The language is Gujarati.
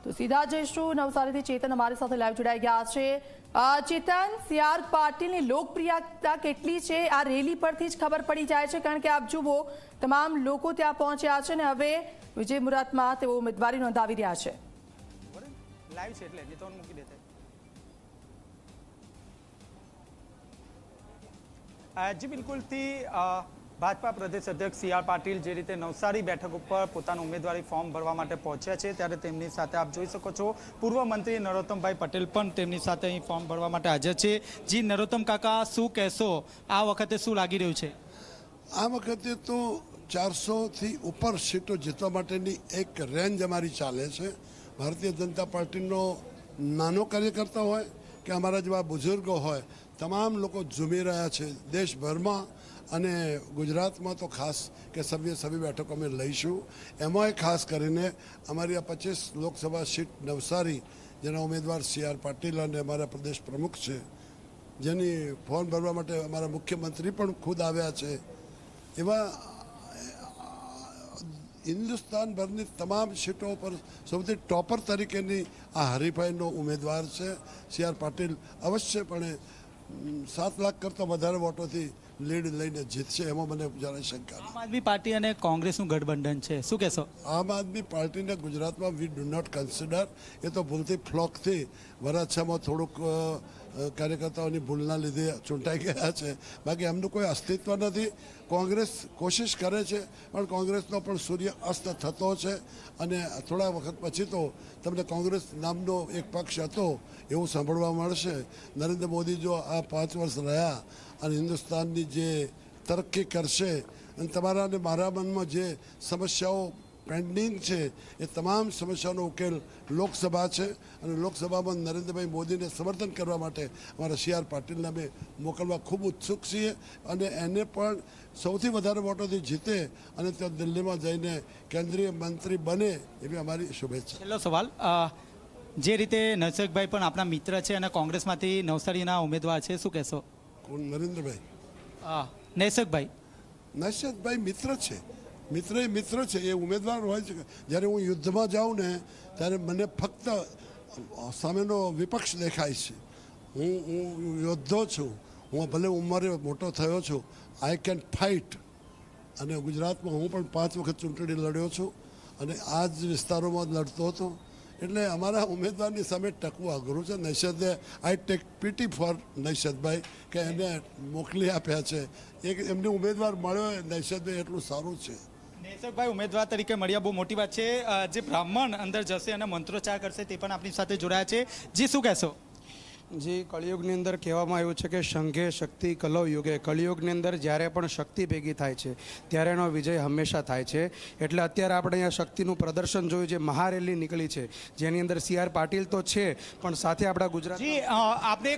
તો સીધા જઈશું નવસારીથી ચેતન અમારી સાથે લાઈવ જોડાઈ ગયા છે। ચેતન, સી.આર. પાટીલની લોકપ્રિયતા કેટલી છે આ રેલી પરથી જ ખબર પડી જાય છે, કારણ કે આપ જુઓ તમામ લોકો ત્યાં પહોંચ્યા છે અને હવે વિજય મુહૂર્તમાં તેઓ ઉમેદવારી નોંધાવી રહ્યા છે। લાઈવ છે એટલે જીતવાનું મૂકી દેતા જી બિલકુલથી ભાજપા પ્રદેશ અધ્યક્ષ સી.આર. પાટીલ જે રીતે નવસારી બેઠક ઉપર પોતાનું ઉમેદવારી ફોર્મ ભરવા માટે પહોંચ્યા છે, ત્યારે તેમની સાથે આપ જોઈ શકો છો પૂર્વ મંત્રી નરોત્તમભાઈ પટેલ પણ તેમની સાથે અહીં ફોર્મ ભરવા માટે હાજર છે। જી નરોત્તમ કાકા, શું કહેશો, આ વખતે શું લાગી રહ્યું છે? આ વખતે તો 400થી ઉપર સીટો જીતવા માટેની એક રેન્જ અમારી ચાલે છે। ભારતીય જનતા પાર્ટીનો નાનો કાર્યકર્તા હોય કે અમારા જેવા બુઝુર્ગો હોય, તમામ લોકો ઝૂમી રહ્યા છે દેશભરમાં અને ગુજરાતમાં તો ખાસ કે સભ્ય બેઠકો અમે લઈશું। એમાંય ખાસ કરીને અમારી આ 25 લોકસભા સીટ નવસારી, જેના ઉમેદવાર સી.આર. પાટીલ અને અમારા પ્રદેશ પ્રમુખ છે, જેની ફોર્મ ભરવા માટે અમારા મુખ્યમંત્રી પણ ખુદ આવ્યા છે। એવા હિન્દુસ્તાનભરની તમામ સીટો પર સૌથી ટોપર તરીકેની આ હરીફાઈનો ઉમેદવાર છે સી.આર. પાટીલ। અવશ્યપણે 7 લાખ કરતાં વધારે વોટોથી લીડ લઈને જીતશે, એમાં મને જરાય શંકા નથી। આમ આદમી પાર્ટી અને કોંગ્રેસનું ગઠબંધન છે, શું કહેશો? આમ આદમી પાર્ટીને ગુજરાતમાં વી ડુ નોટ કન્સિડર। એ તો ભૂલથી ફ્લોકથી વરાછામાં થોડુંક કાર્યકર્તાઓની ભૂલના લીધે ચૂંટાઈ ગયા છે, બાકી એમનું કોઈ અસ્તિત્વ નથી। કોંગ્રેસ કોશિશ કરે છે, પણ કોંગ્રેસનો પણ સૂર્ય અસ્ત થતો છે અને થોડા વખત પછી તો તમને કોંગ્રેસ નામનો એક પક્ષ હતો એવું સાંભળવા મળશે। નરેન્દ્ર મોદી જો આ 5 વર્ષ રહ્યા અને હિન્દુસ્તાનની જે તરક્કી કરશે અને તમારા અને મારા મનમાં જે સમસ્યાઓ પેન્ડિંગ છે એ તમામ સમસ્યાનો ઉકેલ લોકસભા છે અને લોકસભામાં નરેન્દ્રભાઈ મોદીને સમર્થન કરવા માટે અમારા સી.આર. પાટીલને અમે મોકલવા ખૂબ ઉત્સુક છીએ અને એને પણ સૌથી વધારે વોટોથી જીતે અને ત્યાં દિલ્હીમાં જઈને કેન્દ્રીય મંત્રી બને એવી અમારી શુભેચ્છા। છેલ્લો સવાલ, જે રીતે નરસકભાઈ પણ આપણા મિત્ર છે અને કોંગ્રેસમાંથી નવસારીના ઉમેદવાર છે, શું કહેશો? કોણ? નરેન્દ્રભાઈ? નૈસકભાઈ? નૈસકભાઈ મિત્ર છે, મિત્ર છે, એ ઉમેદવાર હોય છે। જ્યારે હું યુદ્ધમાં જાઉં ને ત્યારે મને ફક્ત સામેનો વિપક્ષ દેખાય છે। હું યોદ્ધો છું, હું ભલે ઉંમરે મોટો થયો છું, આઈ કેન ફાઇટ। અને ગુજરાતમાં હું પણ 5 વખત ચૂંટણી લડ્યો છું અને આ જ વિસ્તારોમાં લડતો હતો, એટલે અમારા ઉમેદવારની સામે ટકવું અઘરું છે। નૈસદે આઈ ટેક પીટી ફોર નૈસદભાઈ કે એને મોકલી આપ્યા છે। એક એમને ઉમેદવાર મળ્યો નૈસદભાઈ, એટલું સારું છે। નૈસકભાઈ ઉમેદવાર તરીકે મળ્યા બહુ મોટી વાત છે। જે બ્રાહ્મણ અંદર જશે અને મંત્રોચ્ચાર કરશે તે પણ આપણી સાથે જોડાયા છે। જી શું કહેશો? જે કળિયુગની અંદર કહેવામાં આવ્યું છે કે સંઘે શક્તિ કલૌ યુગે, કળિયુગની અંદર જ્યારે પણ શક્તિ ભેગી થાય છે ત્યારે એનો વિજય હંમેશા થાય છે। એટલે અત્યારે આપણે અહીંયા શક્તિનું પ્રદર્શન જોયું, જે મહારેલી નીકળી છે જેની અંદર સી.આર. પાટીલ તો છે પણ સાથે આપણા ગુજરાત જી આપણે